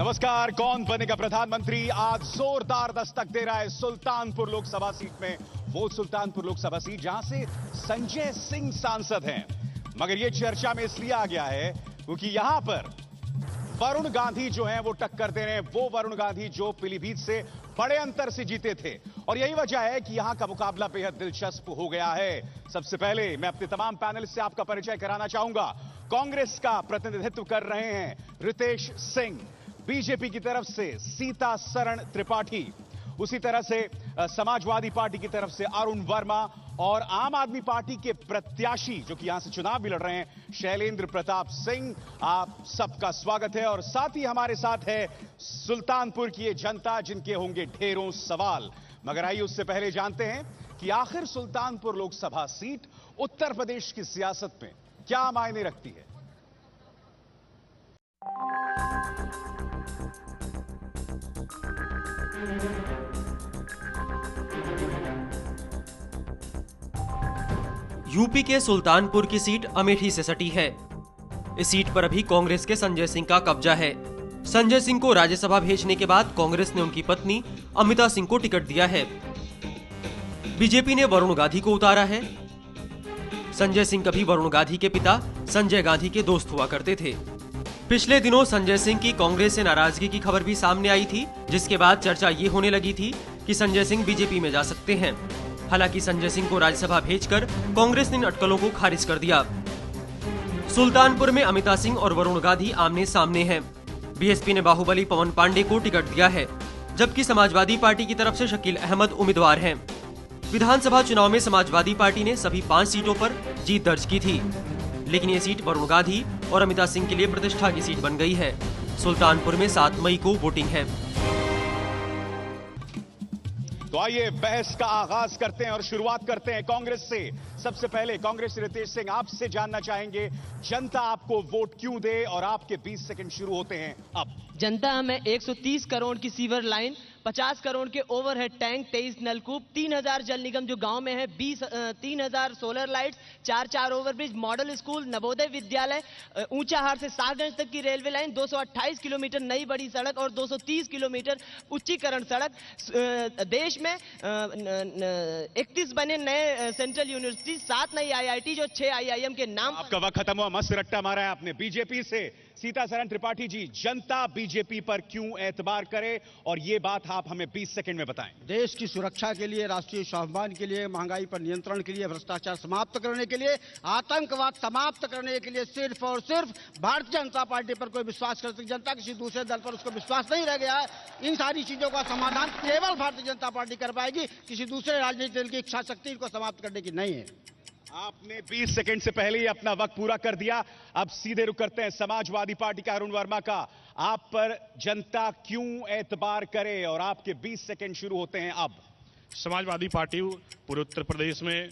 नमस्कार। कौन बनेगा प्रधानमंत्री आज जोरदार दस्तक दे रहा है सुल्तानपुर लोकसभा सीट में। वो सुल्तानपुर लोकसभा सीट जहां से संजय सिंह सांसद हैं, मगर यह चर्चा में इसलिए आ गया है क्योंकि यहां पर वरुण गांधी जो हैं वो टक्कर दे रहे हैं। वो वरुण गांधी जो पीलीभीत से बड़े अंतर से जीते थे और यही वजह है कि यहां का मुकाबला बेहद दिलचस्प हो गया है। सबसे पहले मैं अपने तमाम पैनलिस्ट से आपका परिचय कराना चाहूंगा। कांग्रेस का प्रतिनिधित्व कर रहे हैं रितेश सिंह, बीजेपी की तरफ से सीतासरण त्रिपाठी, उसी तरह से समाजवादी पार्टी की तरफ से अरुण वर्मा और आम आदमी पार्टी के प्रत्याशी जो कि यहां से चुनाव भी लड़ रहे हैं शैलेंद्र प्रताप सिंह। आप सबका स्वागत है और साथ ही हमारे साथ है सुल्तानपुर की ये जनता जिनके होंगे ढेरों सवाल। मगर आइए उससे पहले जानते हैं कि आखिर सुल्तानपुर लोकसभा सीट उत्तर प्रदेश की सियासत में क्या मायने रखती है। यूपी के सुल्तानपुर की सीट अमेठी से सटी है। इस सीट पर अभी कांग्रेस के संजय सिंह का कब्जा है। संजय सिंह को राज्यसभा भेजने के बाद कांग्रेस ने उनकी पत्नी अमिता सिंह को टिकट दिया है। बीजेपी ने वरुण गांधी को उतारा है। संजय सिंह कभी वरुण गांधी के पिता संजय गांधी के दोस्त हुआ करते थे। पिछले दिनों संजय सिंह की कांग्रेस से नाराजगी की खबर भी सामने आई थी, जिसके बाद चर्चा ये होने लगी थी कि संजय सिंह बीजेपी में जा सकते हैं। हालांकि संजय सिंह को राज्यसभा भेजकर कांग्रेस ने इन अटकलों को खारिज कर दिया। सुल्तानपुर में अमिता सिंह और वरुण गांधी आमने सामने हैं। बीएसपी ने बाहुबली पवन पांडे को टिकट दिया है, जबकि समाजवादी पार्टी की तरफ से शकील अहमद उम्मीदवार हैं। विधानसभा चुनाव में समाजवादी पार्टी ने सभी 5 सीटों पर जीत दर्ज की थी, लेकिन ये सीट वरुण गांधी और अमिता सिंह के लिए प्रतिष्ठा की सीट बन गई है। सुल्तानपुर में 7 मई को वोटिंग है। तो आइए बहस का आगाज करते हैं और शुरुआत करते हैं कांग्रेस से। सबसे पहले कांग्रेस रितेश सिंह, आपसे जानना चाहेंगे जनता आपको वोट क्यों दे और आपके 20 सेकंड शुरू होते हैं अब। जनता हमें 130 करोड़ की सीवर लाइन, 50 करोड़ के ओवरहेड टैंक, 23 नलकूप, 3000 जल निगम जो गांव में है, 3000 solar lights, 4 overbridge, model school, Navodaya Vidyalaya, Unchahar से सागंज तक की रेलवे लाइन, 228 किलोमीटर नई बड़ी सड़क और 230 किलोमीटर उच्चीकरण सड़क। देश में 31 बने नए सेंट्रल यूनिवर्सिटी, 7 नई IIT जो 6 IIM के नाम। आपका वक्त खत्म हुआ, मस्त रट्टा मारा है आपने। बीजेपी से सीतासरण त्रिपाठी जी, जनता बीजेपी पर क्यों एतबार करे और ये बात आप हमें 20 सेकंड में बताएं। देश की सुरक्षा के लिए, राष्ट्रीय स्वाभिमान के लिए, महंगाई पर नियंत्रण के लिए, भ्रष्टाचार समाप्त करने के लिए, आतंकवाद समाप्त करने के लिए सिर्फ और सिर्फ भारतीय जनता पार्टी पर कोई विश्वास कर सकती। जनता किसी दूसरे दल पर उसको विश्वास नहीं रह गया है। इन सारी चीजों का समाधान केवल भारतीय जनता पार्टी कर पाएगी, किसी दूसरे राजनीतिक दल की इच्छा शक्ति इनको समाप्त करने की नहीं है। आपने 20 सेकंड से पहले ही अपना वक्त पूरा कर दिया। अब सीधे रुक करते हैं समाजवादी पार्टी का अरुण वर्मा का। आप पर जनता क्यों एतबार करे और आपके 20 सेकंड शुरू होते हैं अब। समाजवादी पार्टी पूरे उत्तर प्रदेश में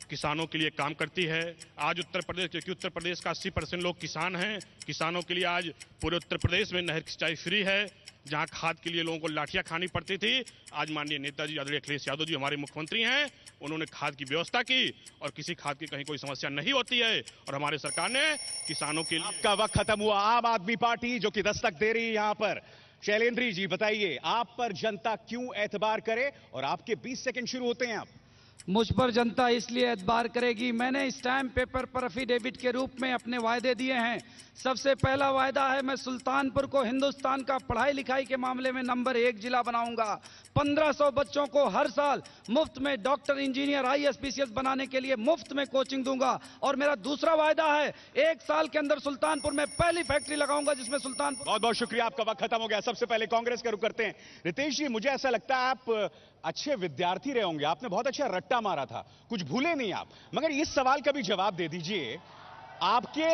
किसानों के लिए काम करती है। आज उत्तर प्रदेश, क्योंकि उत्तर प्रदेश का 80% लोग किसान हैं, किसानों के लिए आज पूरे उत्तर प्रदेश में नहर सिंचाई फ्री है। जहां खाद के लिए लोगों को लाठियां खानी पड़ती थी, आज माननीय नेताजी आदरणीय अखिलेश यादव जी हमारे मुख्यमंत्री हैं, उन्होंने खाद की व्यवस्था की और किसी खाद की कहीं कोई समस्या नहीं होती है और हमारे सरकार ने किसानों के लिए। आपका वक्त खत्म हुआ। आम आदमी पार्टी जो कि दस्तक दे रही है यहां पर, शैलेंद्र जी बताइए आप पर जनता क्यों एतबार करे और आपके 20 सेकंड शुरू होते हैं अब। मुझ पर जनता इसलिए एतबार करेगी, मैंने स्टैम्प पेपर पर अफिडेविट के रूप में अपने वायदे दिए हैं। सबसे पहला वायदा है मैं सुल्तानपुर को हिंदुस्तान का पढ़ाई लिखाई के मामले में नंबर 1 जिला बनाऊंगा। 1500 बच्चों को हर साल मुफ्त में डॉक्टर, इंजीनियर, IAS, PCS बनाने के लिए मुफ्त में कोचिंग दूंगा। और मेरा दूसरा वायदा है 1 साल के अंदर सुल्तानपुर में पहली फैक्ट्री लगाऊंगा जिसमें सुल्तानपुर। बहुत बहुत शुक्रिया, आपका वक्त खत्म हो गया। सबसे पहले कांग्रेस का रुख करते हैं। रितेश जी, मुझे ऐसा लगता है आप अच्छे विद्यार्थी रहे होंगे, आपने बहुत अच्छा रट्टा मारा था, कुछ भूले नहीं आप। मगर इस सवाल का भी जवाब दे दीजिए, आपके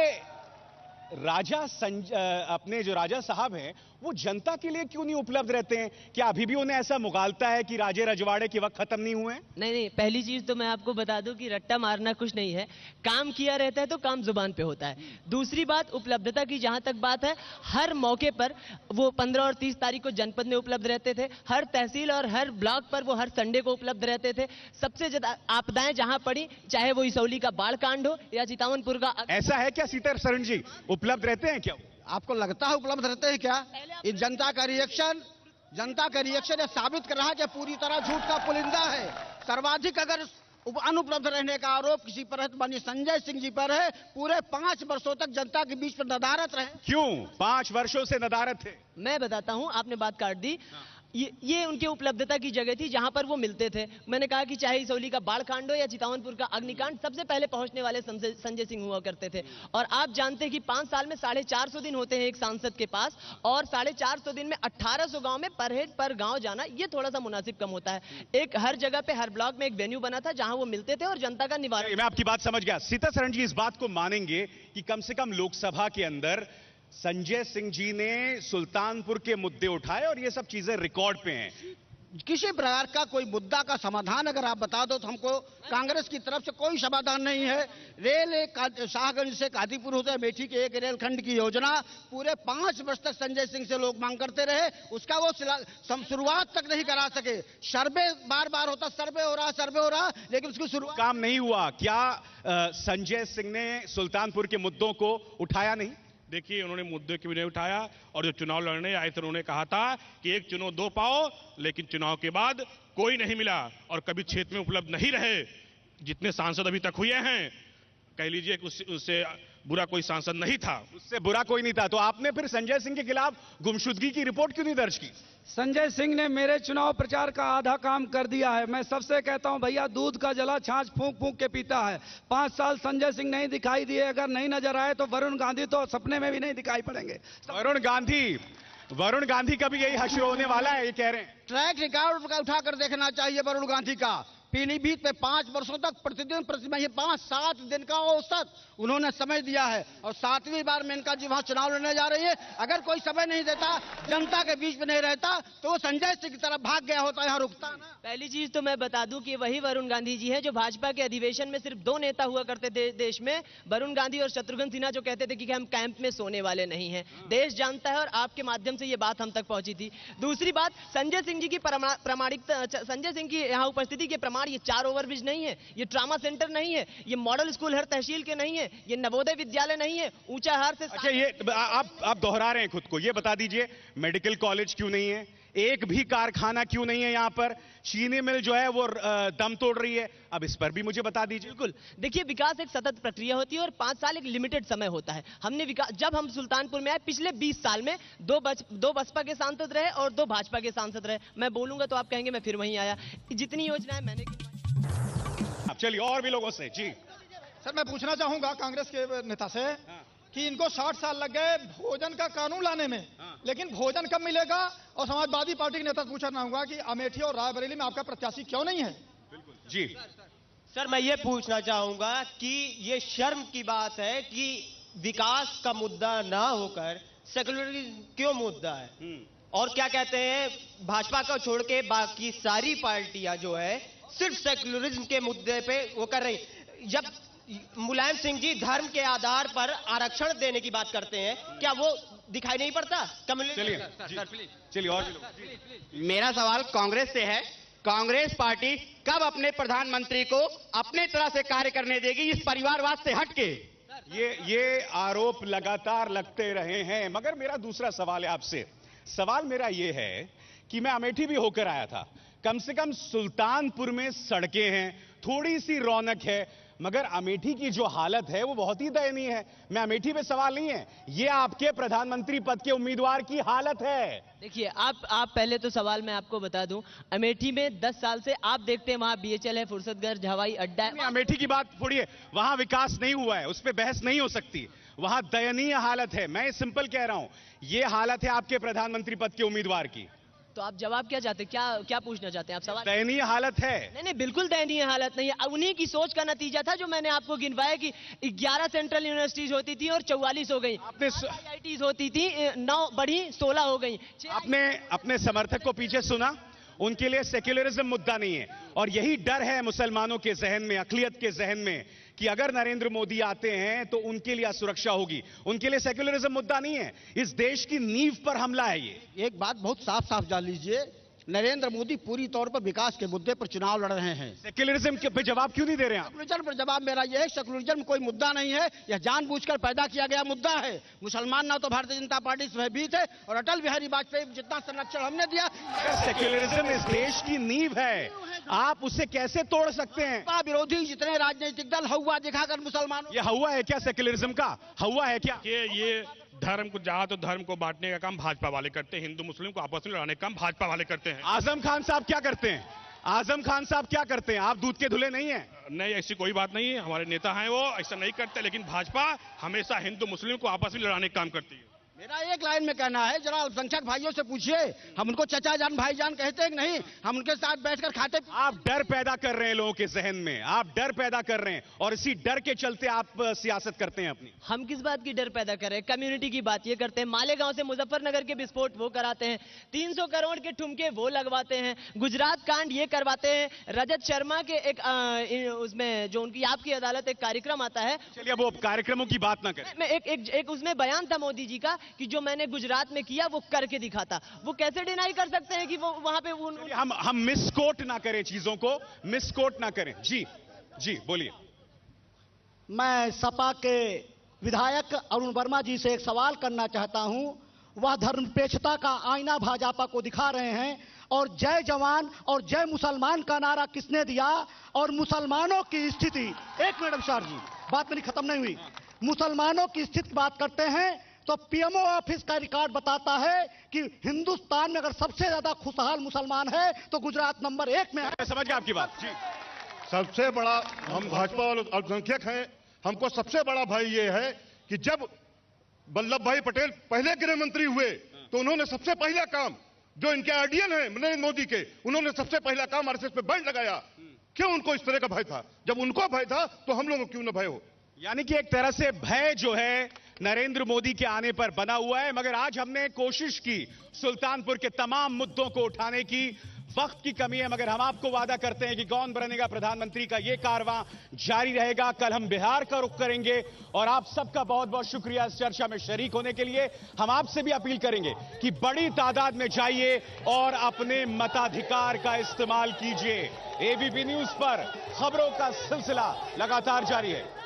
अपने जो राजा साहब हैं वो जनता के लिए क्यों नहीं उपलब्ध रहते हैं? क्या अभी भी उन्हें ऐसा मुगालता है कि राजे रजवाड़े के वक्त खत्म नहीं हुए? नहीं, पहली चीज तो मैं आपको बता दूं कि रट्टा मारना कुछ नहीं है, काम किया रहता है तो काम जुबान पे होता है। दूसरी बात, उपलब्धता की जहां तक बात है, हर मौके पर वो 15 और 30 तारीख को जनपद में उपलब्ध रहते थे, हर तहसील और हर ब्लॉक पर वो हर संडे को उपलब्ध रहते थे। सबसे ज्यादा आपदाएं जहां पड़ी, चाहे वो इसौली का बाढ़ कांड हो या चितावनपुर का। ऐसा है क्या सीतासरण जी, उपलब्ध रहते हैं क्या? आपको लगता है उपलब्ध रहते हैं क्या? इस जनता का रिएक्शन ये साबित कर रहा है कि पूरी तरह झूठ का पुलिंदा है। सर्वाधिक अगर अनुपलब्ध रहने का आरोप किसी पर है तो माननीय संजय सिंह जी पर है। पूरे 5 वर्षों तक जनता के बीच में नदारत रहे। क्यों 5 वर्षों से नदारत थे? मैं बताता हूं, आपने बात काट दी। ये उनके उपलब्धता की जगह थी जहां पर वो मिलते थे। मैंने कहा कि चाहे इसौली का बाढ़ कांड हो या चितौनपुर का अग्निकांड, सबसे पहले पहुंचने वाले संजय सिंह हुआ करते थे। और आप जानते हैं कि 5 साल में 450 दिन होते हैं एक सांसद के पास, और 450 दिन में 1800 गांव में पर हेड पर गांव जाना, ये थोड़ा सा मुनासिब कम होता है। एक हर जगह पे हर ब्लॉक में एक वेन्यू बना था जहां वो मिलते थे और जनता का निवारण। मैं आपकी बात समझ गया। सीतासरण जी इस बात को मानेंगे कि कम से कम लोकसभा के अंदर संजय सिंह जी ने सुल्तानपुर के मुद्दे उठाए और ये सब चीजें रिकॉर्ड पे हैं। किसी प्रकार का कोई मुद्दा का समाधान अगर आप बता दो तो हमको कांग्रेस की तरफ से कोई समाधान नहीं है। रेल शाहगंज से कादीपुर होते अमेठी के एक रेलखंड की योजना पूरे 5 वर्ष तक संजय सिंह से लोग मांग करते रहे, उसका वो शुरुआत तक नहीं करा सके। सर्वे बार बार होता, सर्वे हो रहा, लेकिन उसकी शुरुआत काम नहीं हुआ। क्या संजय सिंह ने सुल्तानपुर के मुद्दों को उठाया नहीं? देखिए, उन्होंने मुद्दे क्यों नहीं उठाया, और जो चुनाव लड़ने आए थे उन्होंने कहा था कि एक चुनो दो पाओ, लेकिन चुनाव के बाद कोई नहीं मिला और कभी क्षेत्र में उपलब्ध नहीं रहे। जितने सांसद अभी तक हुए हैं, कह लीजिए कि उससे बुरा कोई सांसद नहीं था। उससे बुरा कोई नहीं था। तो आपने फिर संजय सिंह के खिलाफ गुमशुदगी की रिपोर्ट क्यों नहीं दर्ज की? संजय सिंह ने मेरे चुनाव प्रचार का आधा काम कर दिया है। मैं सबसे कहता हूं भैया, दूध का जला छाछ फूंक फूंक के पीता है। 5 साल संजय सिंह नहीं दिखाई दिए, अगर नहीं नजर आए तो वरुण गांधी तो सपने में भी नहीं दिखाई पड़ेंगे। वरुण गांधी का भी यही हश्र होने वाला है, ये कह रहे हैं। ट्रैक रिकॉर्ड उठाकर देखना चाहिए वरुण गांधी का। पीलीभीत में 5 वर्षों तक प्रतिदिन 5-7 दिन का औसत उन्होंने समय दिया है, और 7वीं बार मेनका जी वहां चुनाव लड़ने जा रही है। अगर कोई समय नहीं देता, जनता के बीच में नहीं रहता, तो वो संजय सिंह की तरफ भाग गया होता, यहाँ रुकता ना। पहली चीज तो मैं बता दूं कि वही वरुण गांधी जी हैं जो भाजपा के अधिवेशन में सिर्फ 2 नेता हुआ करते थे देश में, वरुण गांधी और शत्रुघ्न सिन्हा, जो कहते थे कि हम कैंप में सोने वाले नहीं हैं। देश जानता है और आपके माध्यम से ये बात हम तक पहुंची थी। दूसरी बात, संजय सिंह जी की प्रामाणिकता, संजय सिंह की यहाँ उपस्थिति के प्रमाण ये 4 ओवरब्रिज नहीं है, ये ट्रामा सेंटर नहीं है, ये मॉडल स्कूल हर तहसील के नहीं है, ये नवोदय विद्यालय नहीं है, ऊंचाहार से। अच्छा, ये आप दोहरा रहे हैं खुद को। ये बता दीजिए, मेडिकल कॉलेज क्यों नहीं है? एक भी कारखाना क्यों नहीं है यहाँ पर? चीनी मिल जो है वो दम तोड़ रही है। अब इस पर भी मुझे बता दीजिए। बिल्कुल, देखिए, विकास एक सतत प्रक्रिया होती है और 5 साल एक लिमिटेड समय होता है। हमने विकास, जब हम सुल्तानपुर में आए पिछले 20 साल में 2 बसपा के सांसद रहे और 2 भाजपा के सांसद रहे। मैं बोलूंगा तो आप कहेंगे मैं फिर वहीं आया। जितनी योजनाएं मैंने, चलिए और भी लोगों से। जी सर, मैं पूछना चाहूंगा कांग्रेस के नेता से कि इनको 60 साल लग गए भोजन का कानून लाने में, लेकिन भोजन कब मिलेगा? और समाजवादी पार्टी के नेता से पूछना चाहूंगा कि अमेठी और रायबरेली में आपका प्रत्याशी क्यों नहीं है? जी सर, मैं ये पूछना चाहूंगा कि ये शर्म की बात है कि विकास का मुद्दा ना होकर सेकुलरिज्म क्यों मुद्दा है? और क्या कहते हैं, भाजपा को छोड़ के बाकी सारी पार्टियां जो है सिर्फ सेकुलरिज्म के मुद्दे पे वो कर रही। जब मुलायम सिंह जी धर्म के आधार पर आरक्षण देने की बात करते हैं, क्या वो दिखाई नहीं पड़ता? चलिए और मेरा सवाल कांग्रेस से है। कांग्रेस पार्टी कब अपने प्रधानमंत्री को अपने तरह से कार्य करने देगी, इस परिवारवाद से हटके? ये आरोप लगातार लगते रहे हैं, मगर मेरा दूसरा सवाल है आपसे। सवाल मेरा ये है कि मैं अमेठी भी होकर आया था। कम से कम सुल्तानपुर में सड़कें हैं, थोड़ी सी रौनक है, मगर अमेठी की जो हालत है वो बहुत ही दयनीय है। मैं अमेठी पे सवाल नहीं है, ये आपके प्रधानमंत्री पद के उम्मीदवार की हालत है। देखिए, आप पहले तो सवाल मैं आपको बता दूं, अमेठी में 10 साल से आप देखते हैं वहां BHL है, फुर्सतगंज हवाई अड्डा है। अमेठी की बात छोड़िए, वहां विकास नहीं हुआ है, उस पर बहस नहीं हो सकती। वहां दयनीय हालत है। मैं सिंपल कह रहा हूं, ये हालत है आपके प्रधानमंत्री पद के उम्मीदवार की। तो आप जवाब क्या चाहते हैं? क्या पूछना चाहते हैं आप? सवाल दयनीय हालत है। नहीं, बिल्कुल दयनीय हालत नहीं है। उन्हीं की सोच का नतीजा था जो मैंने आपको गिनवाया कि 11 सेंट्रल यूनिवर्सिटीज होती थी और 44 हो गई। आपने IITs होती थी 9 बढ़ी 16 हो गई। आपने अपने समर्थक को पीछे सुना? उनके लिए सेक्युलरिज्म मुद्दा नहीं है, और यही डर है मुसलमानों के जहन में, अकलियत के जहन में, कि अगर नरेंद्र मोदी आते हैं तो उनके लिए असुरक्षा होगी। उनके लिए सेक्युलरिज्म मुद्दा नहीं है, इस देश की नींव पर हमला है ये। एक बात बहुत साफ साफ जान लीजिए, नरेंद्र मोदी पूरी तौर पर विकास के मुद्दे पर चुनाव लड़ रहे हैं। सेक्युलरिज्म के पे जवाब क्यों नहीं दे रहे हैं आप? सेक्युलरिज्म पर जवाब मेरा यह है, सेक्युलरिज्म कोई मुद्दा नहीं है, यह जानबूझकर पैदा किया गया मुद्दा है। मुसलमान ना तो भारतीय जनता पार्टी से भयभीत है, और अटल बिहारी वाजपेयी जितना संरक्षण हमने दिया। सेक्युलरिज्म इस देश की नींव है, आप उसे कैसे तोड़ सकते हैं? विरोधी जितने राजनीतिक दल हवा दिखाकर मुसलमानों, ये हवा है क्या सेक्युलरिज्म का? हवा है क्या? ये धर्म को जहां तो धर्म को बांटने का काम भाजपा वाले करते हैं, हिंदू मुस्लिम को आपस में लड़ाने का काम भाजपा वाले करते हैं। आजम खान साहब क्या करते हैं? आजम खान साहब क्या करते हैं? आप दूध के धुले नहीं है? नहीं, ऐसी कोई बात नहीं है, हमारे नेता हैं वो ऐसा नहीं करते, लेकिन भाजपा हमेशा हिंदू मुस्लिम को आपस में लड़ाने का काम करती है। मेरा एक लाइन में कहना है, जरा अल्पसंख्यक भाइयों से पूछिए, हम उनको चचा जान भाईजान कहते हैं कि नहीं? हम उनके साथ बैठकर खाते। आप डर पैदा कर रहे हैं लोगों के जहन में, आप डर पैदा कर रहे हैं, और इसी डर के चलते आप सियासत करते हैं अपनी। हम किस बात की डर पैदा कर रहे हैं? कम्युनिटी की बात ये करते हैं। मालेगांव से मुजफ्फरनगर के विस्फोट वो कराते हैं, 300 करोड़ के ठुमके वो लगवाते हैं, गुजरात कांड ये करवाते हैं, रजत शर्मा के एक उसमें जो उनकी आपकी अदालत एक कार्यक्रम आता है। चलिए अब वो कार्यक्रमों की बात ना करें। मैं एक उसमें बयान था मोदी जी का कि जो मैंने गुजरात में किया वो करके दिखाता। वो कैसे डिनाई कर सकते हैं कि वो वहां पे हम मिसकोट ना करें, चीजों को मिसकोट ना करें। जी जी बोलिए। मैं सपा के विधायक अरुण वर्मा जी से एक सवाल करना चाहता हूं। वह धर्मनिरपेक्षता का आईना भाजपा को दिखा रहे हैं, और जय जवान और जय मुसलमान का नारा किसने दिया? और मुसलमानों की स्थिति, एक मिनट विशाल जी, बात मेरी खत्म नहीं हुई। मुसलमानों की स्थिति बात करते हैं तो पीएमओ ऑफिस का रिकॉर्ड बताता है कि हिंदुस्तान में अगर सबसे ज्यादा खुशहाल मुसलमान है तो गुजरात नंबर 1 में है। समझ गया आपकी बात जी। सबसे बड़ा, हम भाजपा वाले अल्पसंख्यक हैं, हमको सबसे बड़ा भय ये है कि जब वल्लभ भाई पटेल पहले गृह मंत्री हुए तो उन्होंने सबसे पहला काम, जो इनके आइडियल हैं नरेंद्र मोदी के, उन्होंने सबसे पहला काम आरएसएस पे बैंड लगाया। क्यों उनको इस तरह का भय था? जब उनको भय था तो हम लोगों को क्यों न भय हो? यानी कि एक तरह से भय जो है नरेंद्र मोदी के आने पर बना हुआ है। मगर आज हमने कोशिश की सुल्तानपुर के तमाम मुद्दों को उठाने की, वक्त की कमी है, मगर हम आपको वादा करते हैं कि कौन बनेगा प्रधानमंत्री का ये कारवां जारी रहेगा। कल हम बिहार का रुख करेंगे, और आप सबका बहुत बहुत शुक्रिया इस चर्चा में शरीक होने के लिए। हम आपसे भी अपील करेंगे कि बड़ी तादाद में जाइए और अपने मताधिकार का इस्तेमाल कीजिए। एबीपी न्यूज पर खबरों का सिलसिला लगातार जारी है।